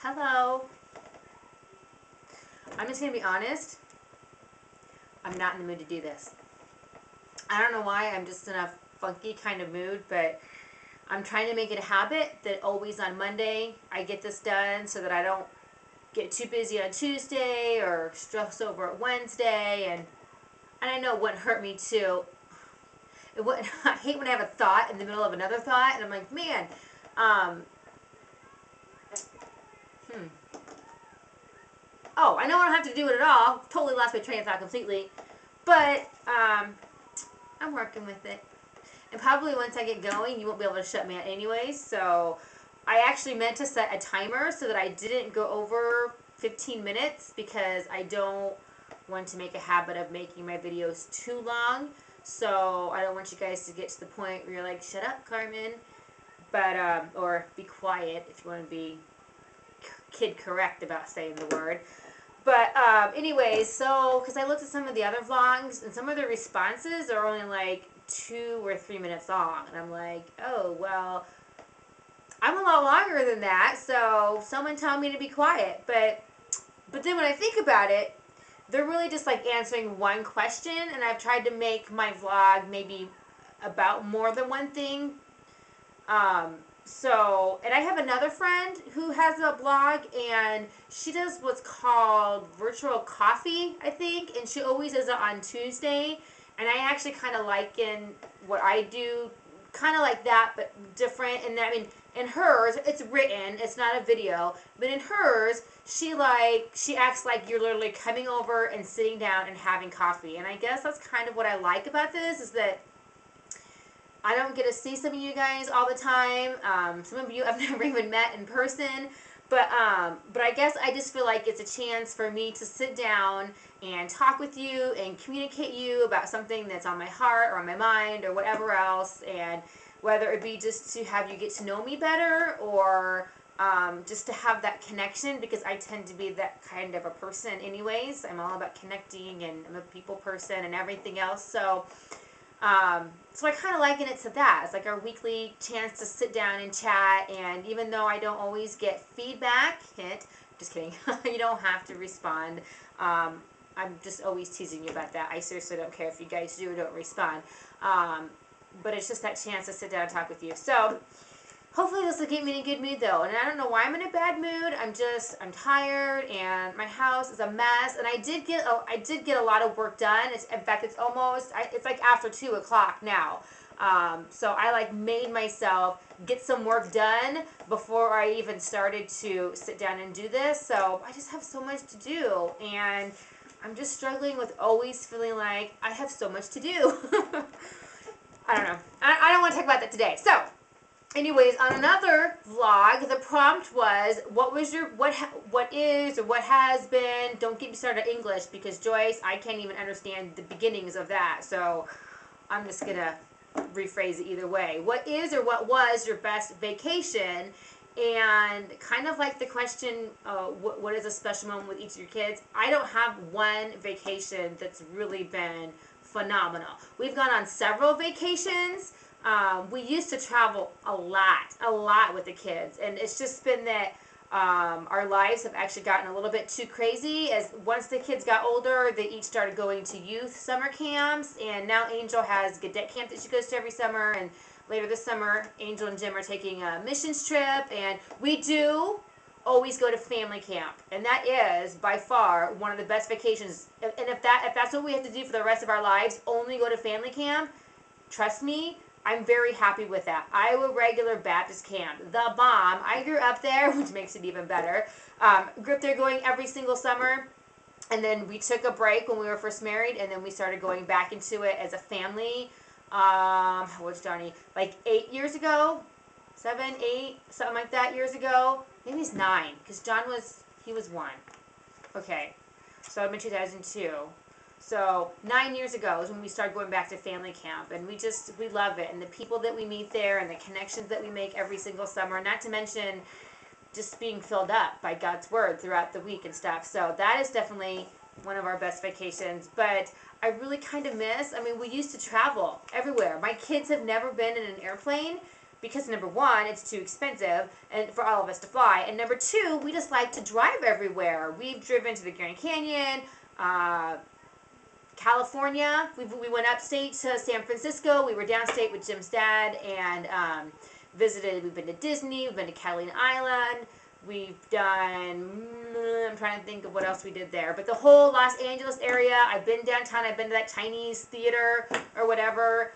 Hello. I'm just going to be honest. I'm not in the mood to do this. I don't know why. I'm just in a funky kind of mood, but I'm trying to make it a habit that always on Monday I get this done so that I don't get too busy on Tuesday or stress over at Wednesday. And I know it wouldn't hurt me too. It wouldn't, I hate when I have a thought in the middle of another thought, and I'm like, man, um, oh, I know I don't have to do it at all. Totally lost my train of thought completely. But I'm working with it. And probably once I get going, you won't be able to shut me out anyways. So I actually meant to set a timer so that I didn't go over 15 minutes because I don't want to make a habit of making my videos too long. So I don't want you guys to get to the point where you're like, shut up, Carmen. But, or be quiet if you want to be kid correct about saying the word. But anyways, so because I looked at some of the other vlogs and some of the responses are only like 2 or 3 minutes long, and I'm like, oh well, I'm a lot longer than that. So someone tell me to be quiet. But then when I think about it, they're really just like answering one question, and I've tried to make my vlog maybe about more than one thing. And I have another friend who has a blog, and she does what's called virtual coffee, I think, and she always does it on Tuesday. And I actually kind of liken what I do, kind of like that, but different. And I mean, in hers, it's written, it's not a video, but in hers, she acts like you're literally coming over and sitting down and having coffee. And I guess that's kind of what I like about this, is that I don't get to see some of you guys all the time. Some of you I've never even met in person. But I guess I just feel like it's a chance for me to sit down and talk with you and communicate you about something that's on my heart or on my mind or whatever else. And whether it be just to have you get to know me better or just to have that connection, because I tend to be that kind of a person anyways. I'm all about connecting, and I'm a people person and everything else. So I kind of liken it to that. It's like our weekly chance to sit down and chat, and even though I don't always get feedback, hint, just kidding, you don't have to respond. I'm just always teasing you about that. I seriously don't care if you guys do or don't respond. But it's just that chance to sit down and talk with you. So hopefully this will get me in a good mood though. And I don't know why I'm in a bad mood. I'm tired, and my house is a mess. And I did get a lot of work done. In fact, it's like after 2 o'clock now. So I like made myself get some work done before I even started to sit down and do this. So I just have so much to do, and I'm just struggling with always feeling like I have so much to do. I don't know. I don't want to talk about that today. So anyways, on another vlog, the prompt was, what is or what has been, don't get me started on English, because Joyce, I can't even understand the beginnings of that, so I'm just going to rephrase it either way. What is or what was your best vacation? And kind of like the question, what is a special moment with each of your kids? I don't have one vacation that's really been phenomenal. We've gone on several vacations. We used to travel a lot with the kids, and it's just been that our lives have actually gotten a little bit too crazy. As once the kids got older, they each started going to youth summer camps, and now Angel has Cadet Camp that she goes to every summer, and later this summer, Angel and Jim are taking a missions trip, and we do always go to family camp, and that is by far one of the best vacations. And if that's what we have to do for the rest of our lives, only go to family camp, trust me, I'm very happy with that. Iowa Regular Baptist Camp, the bomb. I grew up there, which makes it even better. Grew up there going every single summer, and then we took a break when we were first married, and then we started going back into it as a family. What's Johnny? Like 8 years ago, 7, 8, something like that years ago. Maybe it's 9, because he was 1. Okay, so I'm in 2002. So 9 years ago is when we started going back to family camp, and we love it, and the people that we meet there, and the connections that we make every single summer, not to mention just being filled up by God's word throughout the week and stuff. So that is definitely one of our best vacations. But I really kind of miss, we used to travel everywhere. My kids have never been in an airplane, because number one, it's too expensive and for all of us to fly, and number two, we just like to drive everywhere. We've driven to the Grand Canyon, California. We went upstate to San Francisco. We were downstate with Jim's dad and visited. We've been to Disney. We've been to Catalina Island. We've done, I'm trying to think of what else we did there. But the whole Los Angeles area, I've been downtown. I've been to that Chinese theater or whatever.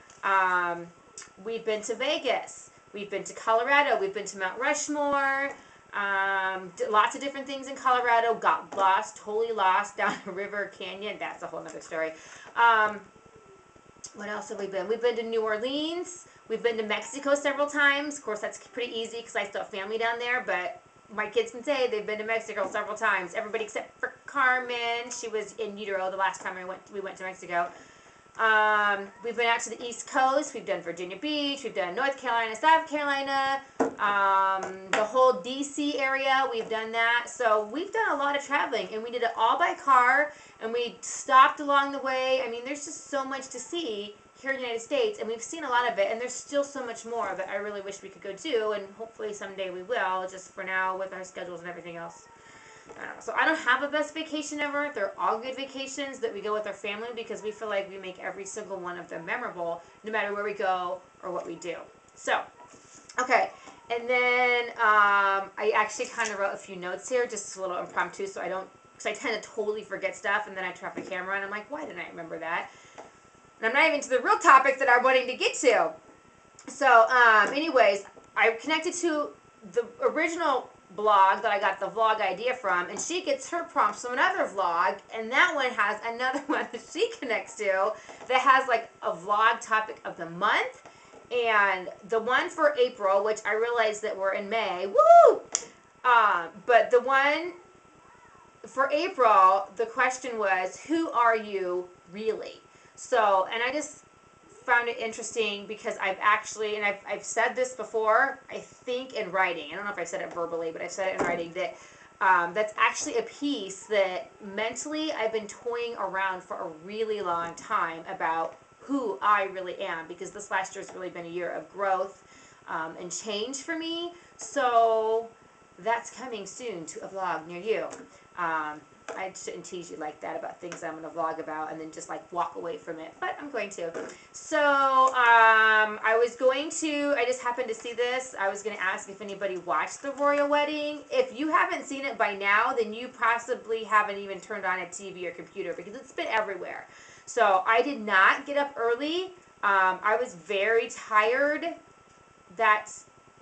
We've been to Vegas. We've been to Colorado. We've been to Mount Rushmore. Lots of different things in Colorado. Got lost, totally lost down a river canyon. That's a whole other story. What else have we been? We've been to New Orleans. We've been to Mexico several times. Of course, that's pretty easy because I still have family down there, but my kids can say they've been to Mexico several times. Everybody except for Carmen. She was in utero the last time we went to Mexico. We've been out to the East Coast. We've done Virginia Beach. We've done North Carolina, South Carolina, the whole D.C. area. We've done that. So we've done a lot of traveling, and we did it all by car, and we stopped along the way. I mean, there's just so much to see here in the United States, and we've seen a lot of it, and there's still so much more that I really wish we could go do, and hopefully someday we will, just for now with our schedules and everything else. So I don't have a best vacation ever. They're all good vacations that we go with our family because we feel like we make every single one of them memorable no matter where we go or what we do. So, and then I actually kind of wrote a few notes here, just a little impromptu, so because I tend to totally forget stuff, and then I turn off the camera and I'm like, why didn't I remember that? And I'm not even to the real topic that I'm wanting to get to. So, anyways, I connected to the original blog that I got the vlog idea from, and she gets her prompts from another vlog, and that one has another one that she connects to that has like a vlog topic of the month, and the one for April, which I realized that we're in May, woo! But the one for April, the question was, who are you really? So, and I just found it interesting because I've actually, and I've said this before, I think in writing, I don't know if I said it verbally, but I said it in writing, that that's actually a piece that mentally I've been toying around for a really long time about who I really am, because this last year has really been a year of growth and change for me. So that's coming soon to a vlog near you. I shouldn't tease you like that about things I'm going to vlog about and then just like walk away from it, but I'm going to. So I just happened to see this. I was going to ask if anybody watched the royal wedding. If you haven't seen it by now, then you possibly haven't even turned on a TV or computer because it's been everywhere. So I did not get up early. I was very tired. That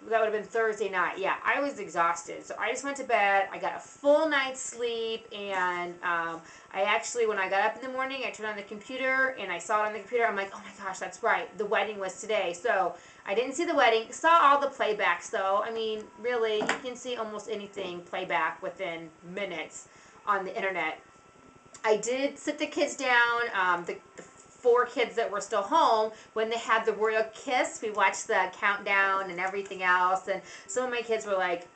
would have been Thursday night. Yeah, I was exhausted. So I just went to bed. I got a full night's sleep. And I actually, when I got up in the morning, I turned on the computer and I saw it on the computer. I'm like, oh my gosh, that's right. The wedding was today. So I didn't see the wedding. Saw all the playbacks though. I mean, really, you can see almost anything playback within minutes on the internet. I did sit the kids down. The 4 kids that were still home, when they had the royal kiss, we watched the countdown and everything else, and some of my kids were like,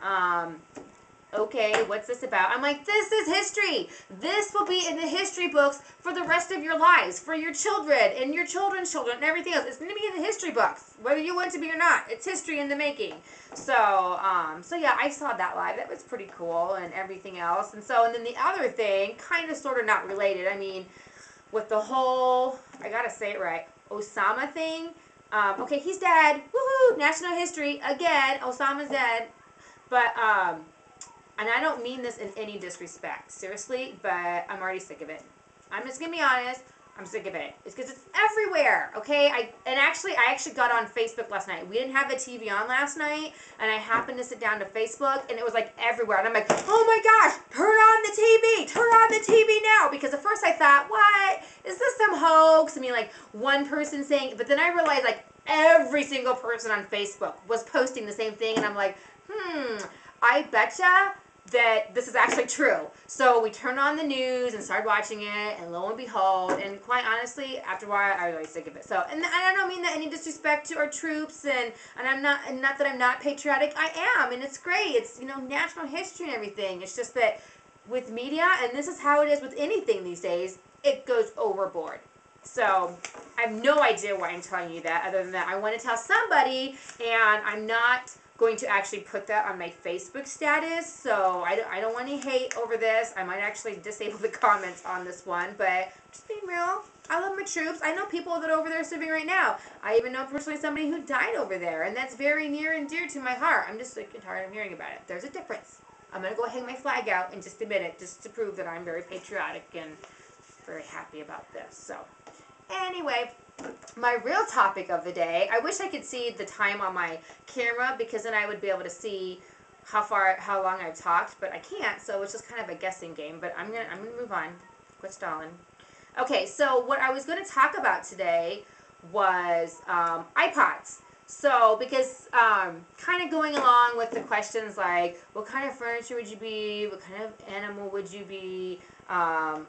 okay, what's this about? I'm like, this is history. This will be in the history books for the rest of your lives, for your children and your children's children and everything else. It's going to be in the history books, whether you want to be or not. It's history in the making. So yeah, I saw that live. That was pretty cool and everything else. And then the other thing, kind of sort of not related, I mean, with the whole, I gotta say it right, Osama thing. Okay, he's dead. Woohoo! National history again. Osama's dead. But and I don't mean this in any disrespect, seriously. But I'm already sick of it. I'm just gonna be honest. I'm sick of it. It's because it's everywhere. Okay. I actually got on Facebook last night. We didn't have the TV on last night, and I happened to sit down to Facebook, and it was like everywhere. And I'm like, oh my gosh, turn on the TV. Turn on the TV now. Because at first I thought, what? Is this some hoax? I mean, like one person saying, but then I realized like every single person on Facebook was posting the same thing, and I'm like, I betcha that this is actually true. So we turned on the news and started watching it, and lo and behold, and quite honestly, after a while, I was really sick of it. So, and I don't mean that any disrespect to our troops, and I'm not that I'm not patriotic. I am, and it's great. It's, you know, national history and everything. It's just that with media, and this is how it is with anything these days, it goes overboard. So I have no idea why I'm telling you that, other than that I want to tell somebody, and I'm not going to actually put that on my Facebook status, so I don't want any hate over this. I might actually disable the comments on this one, but just being real. I love my troops. I know people that are over there serving right now. I even know personally somebody who died over there, and that's very near and dear to my heart. I'm just sick and tired of hearing about it. There's a difference. I'm going to go hang my flag out in just a minute, just to prove that I'm very patriotic and very happy about this. So, anyway, my real topic of the day, I wish I could see the time on my camera, because then I would be able to see how long I've talked, but I can't, so it's just kind of a guessing game. But I'm gonna move on. Quit stalling. Okay, so what I was going to talk about today was iPods. So, because kind of going along with the questions like, what kind of furniture would you be? What kind of animal would you be? And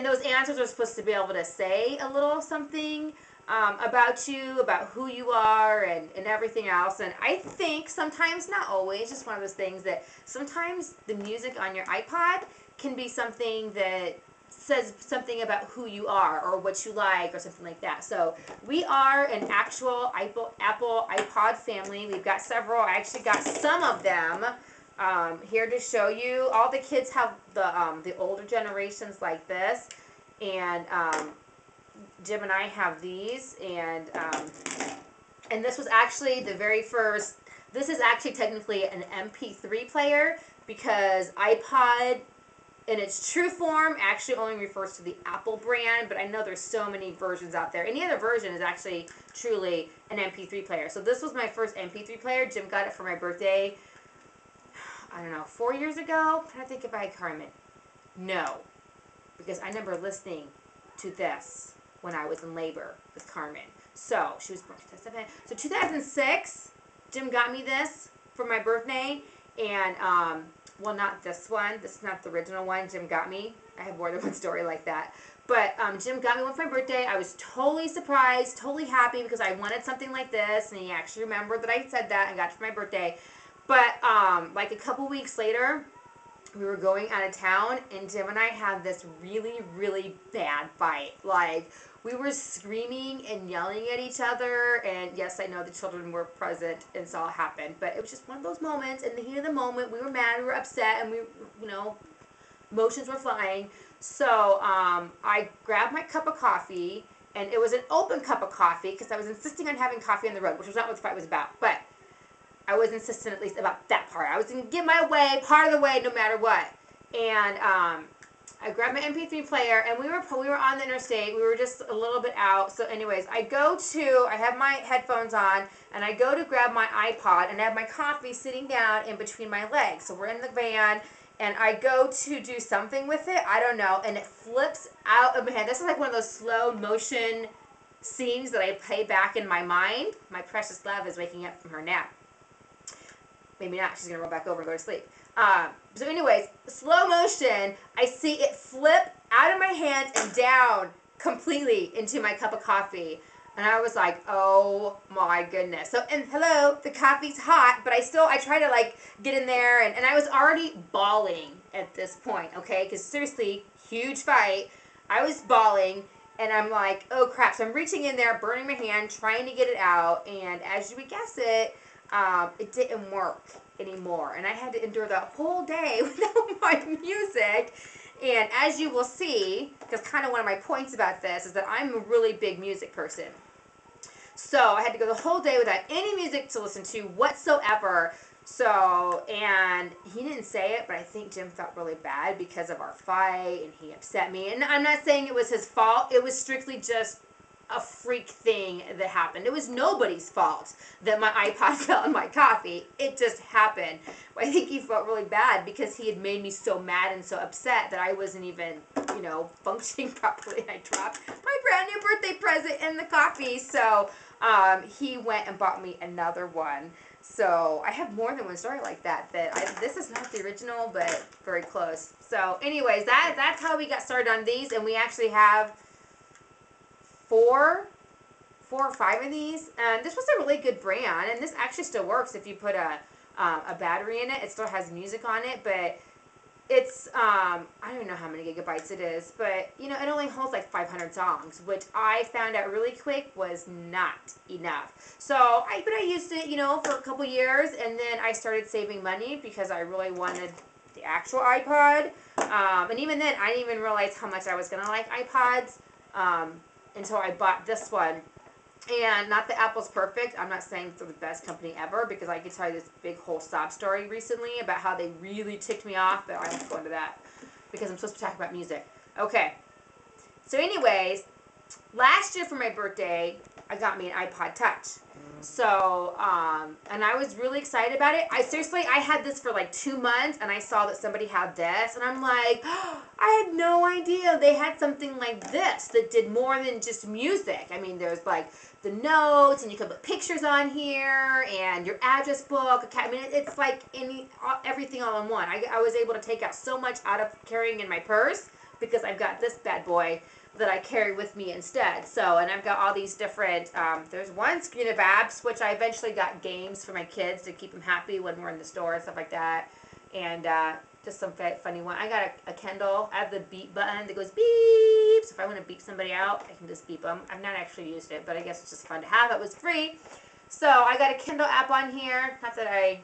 those answers are supposed to be able to say a little something about you, about who you are, and everything else. And I think sometimes, not always, just one of those things that sometimes the music on your iPod can be something that says something about who you are or what you like or something like that. So we are an actual Apple iPod family. We've got several. I actually got some of them here to show you. All the kids have the older generations like this, and Jim and I have these, and this was actually the very first. This is actually technically an MP3 player, because iPod in its true form actually only refers to the Apple brand, but I know there's so many versions out there. Any other version is actually truly an MP3 player. So this was my first MP3 player. Jim got it for my birthday, I don't know, 4 years ago. I'm trying to think if I had Carmen. No, because I remember listening to this when I was in labor with Carmen. So she was born 2007. So 2006, Jim got me this for my birthday, and well, not this one. This is not the original one Jim got me. I have more than one story like that. But Jim got me one for my birthday. I was totally surprised, totally happy, because I wanted something like this, and he actually remembered that I said that and got it for my birthday. But like a couple weeks later, we were going out of town, and Jim and I had this really, really bad fight. Like, we were screaming and yelling at each other, and yes, I know the children were present and saw it happen, but it was just one of those moments. In the heat of the moment, we were mad, we were upset, and we, you know, emotions were flying. So I grabbed my cup of coffee, and it was an open cup of coffee, because I was insisting on having coffee on the road, which was not what the fight was about, but I was insistent at least about that part. I was going to get my way, part of the way, no matter what. And I grabbed my MP3 player, and we were on the interstate. We were just a little bit out. So anyways, I have my headphones on, and I go to grab my iPod, and I have my coffee sitting down in between my legs. So we're in the van, and I go to do something with it. I don't know. And it flips out of my hand. This is like one of those slow motion scenes that I play back in my mind. My precious love is waking up from her nap. Maybe not. She's going to roll back over and go to sleep. So anyways, slow motion, I see it flip out of my hands and down completely into my cup of coffee. And I was like, oh my goodness. So, and hello, the coffee's hot, but I try to like get in there, and I was already bawling at this point, okay? Because seriously, huge fight. I was bawling, and I'm like, oh crap. So I'm reaching in there, burning my hand, trying to get it out, and as you would guess it didn't work anymore, and I had to endure the whole day without my music. And as you will see, because kind of one of my points about this is that I'm a really big music person, so I had to go the whole day without any music to listen to whatsoever. So, and he didn't say it, but I think Jim felt really bad because of our fight, and he upset me. And I'm not saying it was his fault. It was strictly just a freak thing that happened. It was nobody's fault that my iPod fell in my coffee. It just happened. I think he felt really bad because he had made me so mad and so upset that I wasn't even, you know, functioning properly. I dropped my brand new birthday present in the coffee. So he went and bought me another one. So I have more than one story like that. This is not the original, but very close. So anyways, that's how we got started on these, and we actually have four or five of these, and this was a really good brand, and this actually still works if you put a battery in it. It still has music on it, but it's I don't even know how many gigabytes it is, but you know, it only holds like 500 songs, which I found out really quick was not enough. But I used it, you know, for a couple years, and then I started saving money because I really wanted the actual iPod. And even then, I didn't even realize how much I was gonna like iPods until I bought this one. And not that Apple's perfect. I'm not saying it's the best company ever, because I could tell you this big whole sob story recently about how they really ticked me off, but I won't go into that because I'm supposed to talk about music. Okay. So anyways, last year for my birthday, I got me an iPod Touch. So, and I was really excited about it. I had this for like 2 months, and I saw that somebody had this, and I'm like, oh, I had no idea they had something like this that did more than just music. I mean, there's like the notes, and you can put pictures on here, and your address book. I mean, it's like everything all in one. I was able to take out so much out of carrying in my purse because I've got this bad boy that I carry with me instead. So, and I've got all these different, there's one screen of apps, which I eventually got games for my kids to keep them happy when we're in the store and stuff like that. And just some funny one. I got a Kindle. I have the beep button that goes beep. So if I want to beep somebody out, I can just beep them. I've not actually used it, but I guess it's just fun to have. It was free. So I got a Kindle app on here. Not that I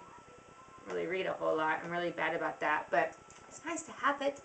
really read a whole lot. I'm really bad about that, but it's nice to have it.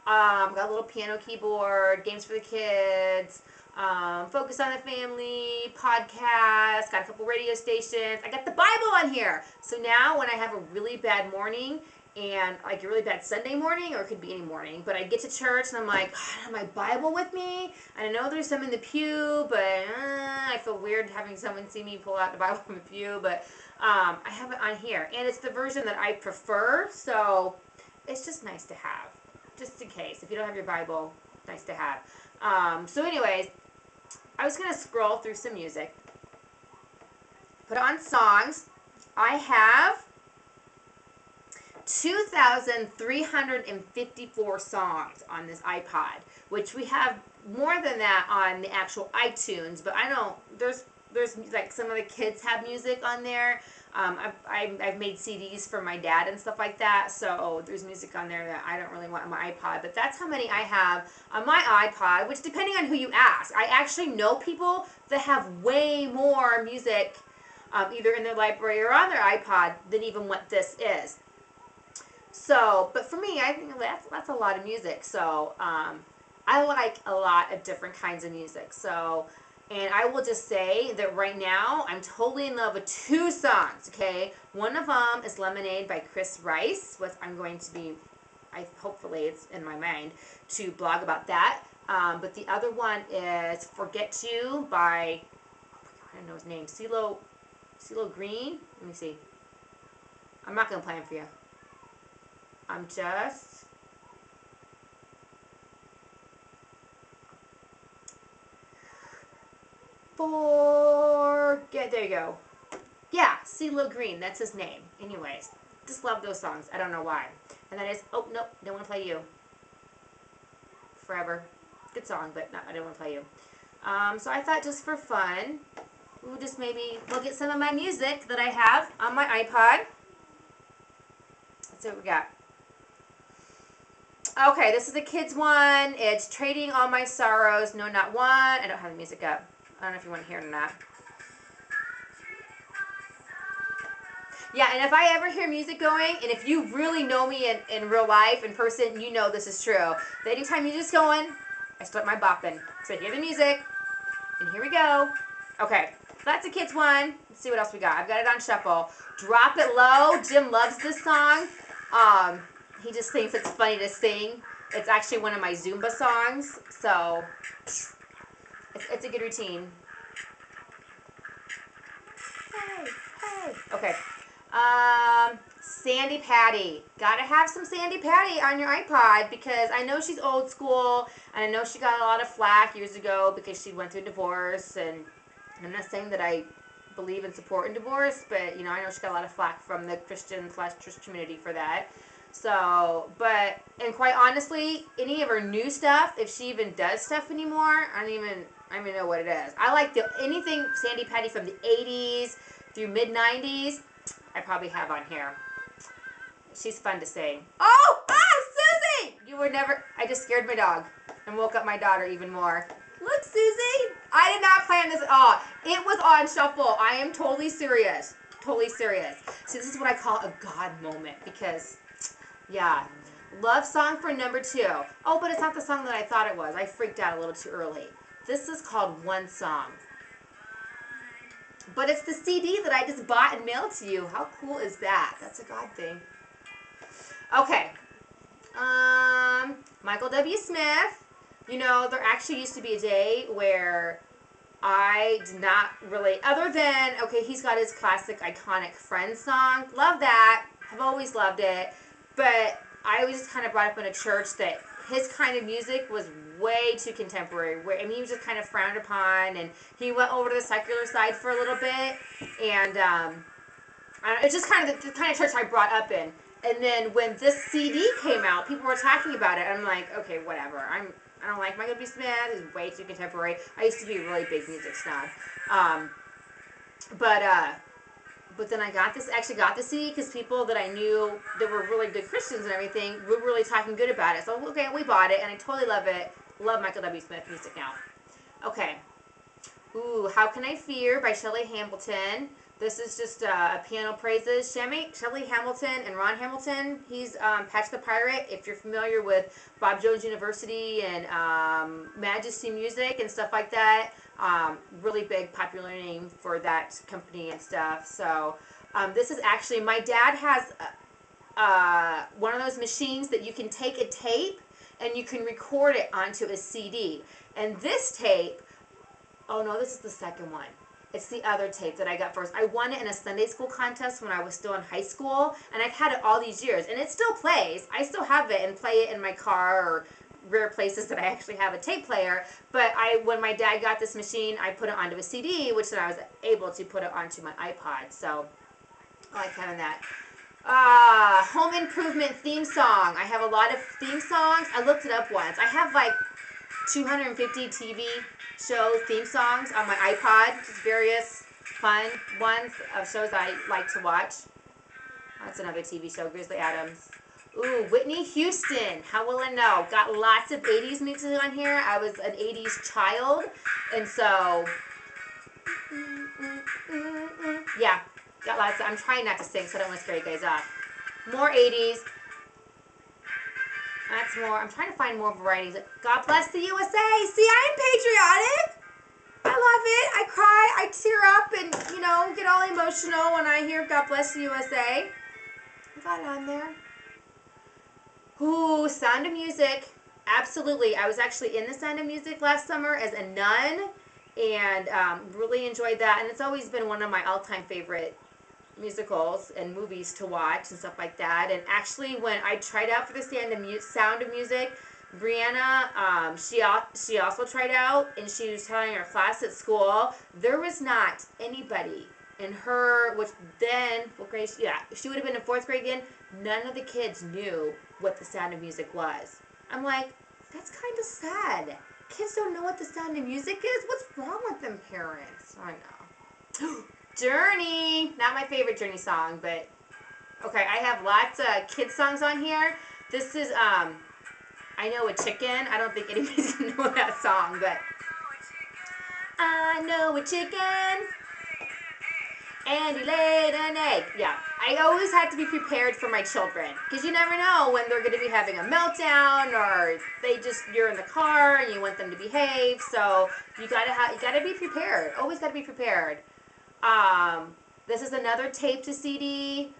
Got a little piano keyboard, games for the kids, Focus on the Family, podcast, got a couple radio stations. I got the Bible on here. So now when I have a really bad morning, and like a really bad Sunday morning, or it could be any morning, but I get to church and I'm like, God, I have my Bible with me. And I know there's some in the pew, but I feel weird having someone see me pull out the Bible from the pew. But I have it on here. And it's the version that I prefer, so it's just nice to have. Just in case, if you don't have your Bible, nice to have. So anyways, I was going to scroll through some music. Put on songs. I have 2,354 songs on this iPod, which we have more than that on the actual iTunes, but I don't, there's like some of the kids have music on there. I've made CDs for my dad and stuff like that, so there's music on there that I don't really want on my iPod, but that's how many I have on my iPod, which depending on who you ask, I actually know people that have way more music either in their library or on their iPod than even what this is. So, but for me, I think that's a lot of music, so I like a lot of different kinds of music, so. And I will just say that right now, I'm totally in love with 2 songs, okay? One of them is Lemonade by Chris Rice, which I'm going to be, hopefully it's in my mind, to blog about that. But the other one is Forget You by, I don't know his name, CeeLo Green? Let me see. I'm not going to play him for you. I'm just... there you go. Yeah, CeeLo Green, that's his name. Anyways, just love those songs. I don't know why. And that is, oh, nope, don't want to play you. Forever. Good song, but no, I don't want to play you. So I thought just for fun, we'll just maybe look at some of my music that I have on my iPod. Let's see what we got. Okay, this is the kids one. It's Trading All My Sorrows, No Not One. I don't have the music up. I don't know if you want to hear it or not. Yeah, and if I ever hear music going, and if you really know me in real life, in person, you know this is true. That anytime music's going, I start my bopping. So hear the music, and here we go. Okay, so that's a kids one. Let's see what else we got. I've got it on shuffle. Drop It Low. Jim loves this song. He just thinks it's funny to sing. It's actually one of my Zumba songs, so it's a good routine. Hey, hey. Okay. Sandi Patty. Gotta have some Sandi Patty on your iPod because I know she's old school and I know she got a lot of flack years ago because she went through a divorce, and I'm not saying that I believe in supporting divorce, but you know, I know she got a lot of flack from the Christian/church community for that. So, and quite honestly, any of her new stuff, if she even does stuff anymore, I don't even know what it is. I like anything Sandi Patty from the 80s through mid-90s, I probably have on here. She's fun to sing. Oh! You were never, I just scared my dog and woke up my daughter even more. Look, Susie, I did not plan this at all. It was on shuffle. I am totally serious. Totally serious. See, this is what I call a God moment because, yeah. Love song for number 2. Oh, but it's not the song that I thought it was. I freaked out a little too early. This is called One Song. But it's the CD that I just bought and mailed to you. How cool is that? That's a God thing. Okay. Michael W. Smith. You know, there actually used to be a day where I did not really, other than, okay, he's got his classic iconic Friends song. Love that. I've always loved it. But I was just kind of brought up in a church that his kind of music was way too contemporary. I mean, he was just kind of frowned upon, and he went over to the secular side for a little bit. And it's just kind of the kind of church I brought up in. And then when this CD came out, people were talking about it. I'm like, okay, whatever. I don't like Michael B. Smith. He's way too contemporary. I used to be a really big music snob. But then I actually got the CD because people that I knew that were really good Christians and everything were really talking good about it. So, okay, we bought it, and I totally love it. Love Michael W. Smith music now. Okay. Ooh, How Can I Fear by Shelley Hamilton. This is just piano praises. Shelley Hamilton and Ron Hamilton. He's Patch the Pirate. If you're familiar with Bob Jones University and Majesty Music and stuff like that, really big popular name for that company and stuff. So this is actually, my dad has one of those machines that you can take a tape and you can record it onto a CD. And this tape, oh no, this is the second one. It's the other tape that I got first. I won it in a Sunday school contest when I was still in high school, and I've had it all these years, and it still plays. I still have it and play it in my car or rare places that I actually have a tape player. But when my dad got this machine, I put it onto a CD, which then I was able to put it onto my iPod. So I like having that. Home Improvement theme song. I have a lot of theme songs. I looked it up once. I have like 250 TV show theme songs on my iPod, just various fun ones of shows I like to watch. That's another TV show, Grizzly Adams. Ooh, Whitney Houston, How Will I Know? Got lots of 80s music on here. I was an 80s child, and so, yeah, got lots of, I'm trying not to sing so I don't want to scare you guys off. More 80s. That's more. I'm trying to find more varieties. God Bless the USA. See, I am patriotic. I love it. I cry. I tear up and, you know, get all emotional when I hear God Bless the USA. I got it on there. Ooh, Sound of Music. Absolutely. I was actually in the Sound of Music last summer as a nun and really enjoyed that. And it's always been one of my all-time favorite musicals and movies to watch and stuff like that. And actually, when I tried out for the Sound of Music, Brianna, she also tried out, and she was telling her class at school, there was not anybody in her, which then, what grade, yeah, she would have been in 4th grade again, none of the kids knew what the Sound of Music was. I'm like, that's kind of sad. Kids don't know what the Sound of Music is? What's wrong with them parents? I know. Journey. Not my favorite Journey song, but okay, I have lots of kids songs on here. This is I Know a Chicken. I don't think anybody's gonna know that song, but I know a chicken and he laid an egg. Yeah, I always had to be prepared for my children because you never know when they're going to be having a meltdown or you're in the car and you want them to behave. So you gotta be prepared. Always gotta be prepared. This is another tape to CD.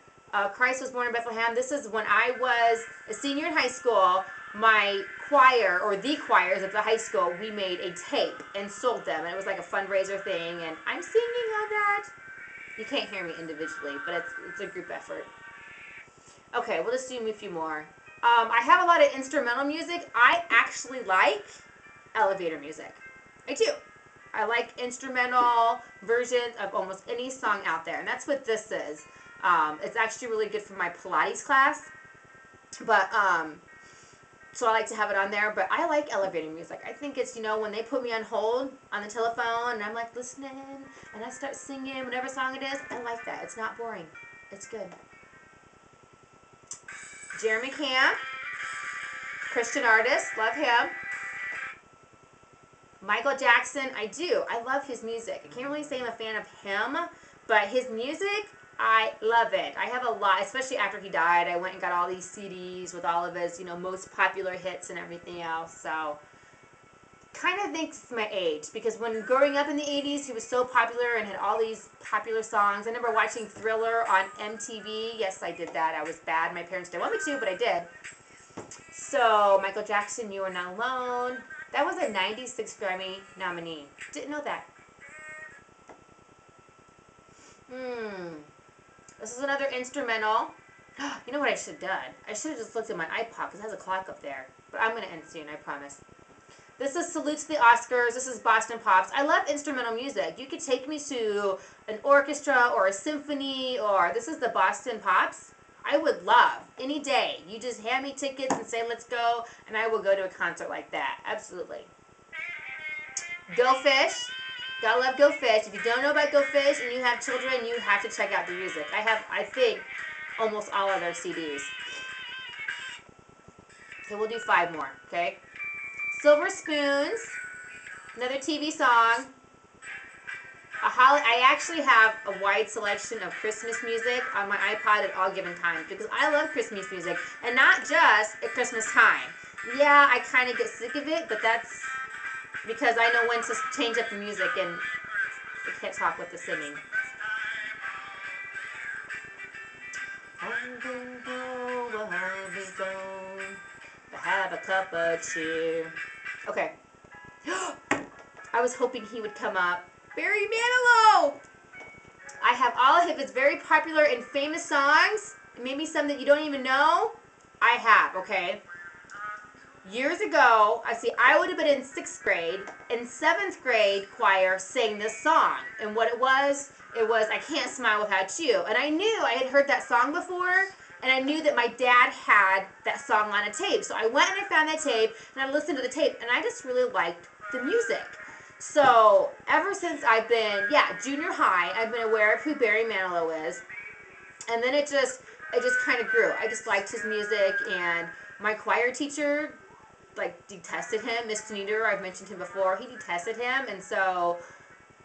Christ Was Born in Bethlehem. This is when I was a senior in high school. My choir, or the choirs of the high school, we made a tape and sold them. And it was like a fundraiser thing. And I'm singing on that. You can't hear me individually, but it's a group effort. Okay, we'll just do a few more. I have a lot of instrumental music. I actually like elevator music. I do. I like instrumental versions of almost any song out there. And that's what this is. It's actually really good for my Pilates class. But, so I like to have it on there. But I like elevator music. I think it's, when they put me on hold on the telephone and I'm like listening and I start singing whatever song it is, I like that. It's not boring. It's good. Jeremy Camp. Christian artist, love him. Michael Jackson, I do. I love his music. I can't really say I'm a fan of him, but his music, I love it. I have a lot, especially after he died. I went and got all these CDs with all of his, most popular hits and everything else. So, kind of thinks it's my age, because when growing up in the 80s, he was so popular and had all these popular songs. I remember watching Thriller on MTV. Yes, I did that. I was bad. My parents didn't want me to, but I did. So, Michael Jackson, You Are Not Alone. That was a 96 Grammy nominee. Didn't know that. This is another instrumental. You know what I should have done? I should have just looked at my iPod because it has a clock up there. But I'm going to end soon, I promise. This is Salute to the Oscars. This is Boston Pops. I love instrumental music. You could take me to an orchestra or a symphony, or this is the Boston Pops. I would love any day. You just hand me tickets and say, let's go, and I will go to a concert like that. Absolutely. Go Fish. Gotta love Go Fish. If you don't know about Go Fish and you have children, you have to check out the music. I have, I think, almost all of their CDs. So we'll do 5 more, okay? Silver Spoons. Another TV song. I actually have a wide selection of Christmas music on my iPod at all given times because I love Christmas music, and not just at Christmas time. Yeah, I kind of get sick of it, but that's because I know when to change up the music and I can't talk with the singing. Have a cup of cheer. Okay. I was hoping he would come up. Barry Manilow! I have all of his very popular and famous songs. Maybe some that you don't even know. I have, okay? Years ago, I would have been in 6th grade. In 7th grade, choir sang this song. And what it was I Can't Smile Without You. And I knew I had heard that song before. And I knew that my dad had that song on a tape. So I went and I found that tape, and I listened to the tape, and I just really liked the music. So ever since I've been, junior high, I've been aware of who Barry Manilow is. And then it just kind of grew. I just liked his music, and my choir teacher, detested him. Mr. Nieder, I've mentioned him before. He detested him, and so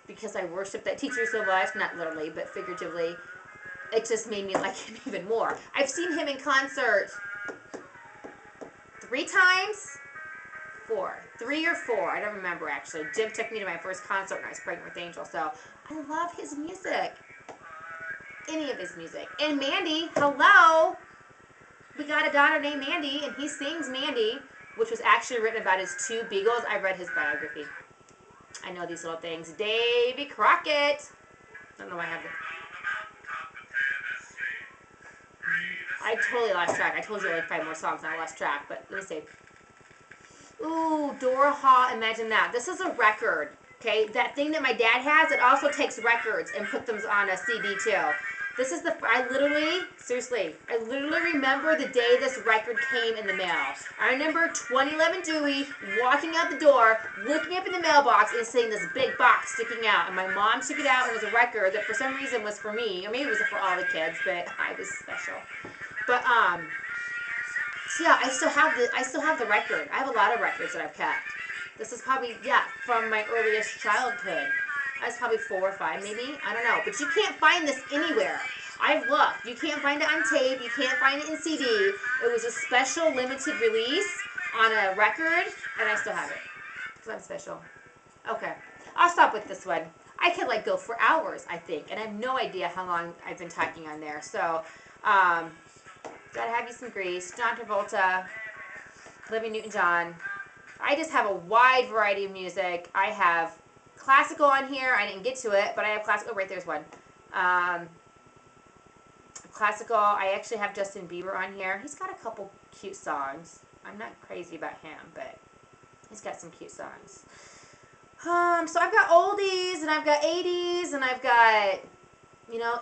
because I worshiped that teacher so much, not literally, but figuratively, it just made me like him even more. I've seen him in concert 3 times. 3 or 4. I don't remember, actually. Jim took me to my first concert when I was pregnant with Angel, so I love his music. Any of his music. And Mandy, hello! We got a daughter named Mandy, and he sings Mandy, which was actually written about his 2 beagles. I read his biography. I know these little things. Davy Crockett. I don't know why I have the... I totally lost track. I told you 5 more songs and I lost track, but let me see. Ooh, Dora Hall, imagine that. This is a record, okay? That thing that my dad has, it also takes records and put them on a CD too. This is I literally remember the day this record came in the mail. I remember 2011 Dewey walking out the door, looking up in the mailbox and seeing this big box sticking out. And my mom took it out and it was a record that for some reason was for me. Or maybe it was for all the kids, but I was special. But, so yeah, I still have the record. I have a lot of records that I've kept. This is probably, from my earliest childhood. I was probably 4 or 5 maybe. I don't know. But you can't find this anywhere. I've looked. You can't find it on tape. You can't find it in CD. It was a special limited release on a record, and I still have it. Because I'm special. Okay. I'll stop with this one. I could, go for hours, I think. And I have no idea how long I've been talking on there. So, Gotta Have You Some Grease, John Travolta, Olivia Newton-John. I just have a wide variety of music. I have classical on here. I didn't get to it, but I have classical. Oh, right there's one. Classical. I actually have Justin Bieber on here. He's got a couple cute songs. I'm not crazy about him, but he's got some cute songs. So I've got oldies, and I've got 80s, and I've got...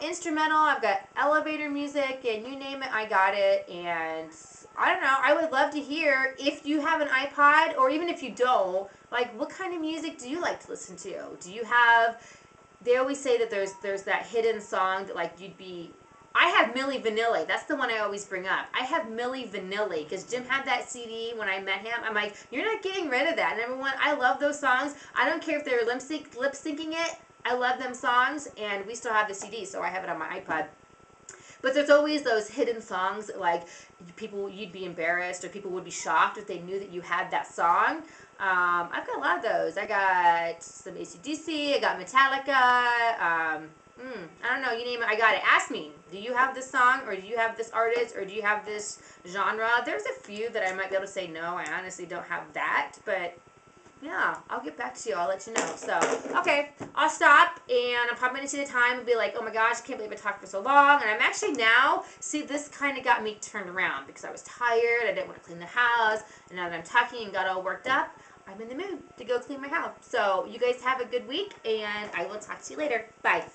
instrumental, I've got elevator music, and you name it, I got it. And I don't know, I would love to hear if you have an iPod, or even if you don't, what kind of music do you like to listen to? Do you have, they always say that there's that hidden song that, you'd be I have Milli Vanilli. That's the one I always bring up. I have Milli Vanilli because Jim had that CD when I met him. I'm like, you're not getting rid of that. Number one, I love those songs. I don't care if they're lip syncing it. I love them songs, and we still have the CD, so I have it on my iPod. But there's always those hidden songs, like people, you'd be embarrassed or people would be shocked if they knew that you had that song. I've got a lot of those. I got some AC/DC, I got Metallica, I don't know, you name it, I got it. Ask me, do you have this song, or do you have this artist, or do you have this genre? There's a few that I might be able to say, no, I honestly don't have that, but yeah, I'll get back to you. I'll let you know. So, okay, I'll stop, and I'm probably going to see the time and be like, oh my gosh, I can't believe I talked for so long. And I'm actually now, see, this kind of got me turned around because I was tired. I didn't want to clean the house. And now that I'm talking and got all worked up, I'm in the mood to go clean my house. So, you guys have a good week, and I will talk to you later. Bye.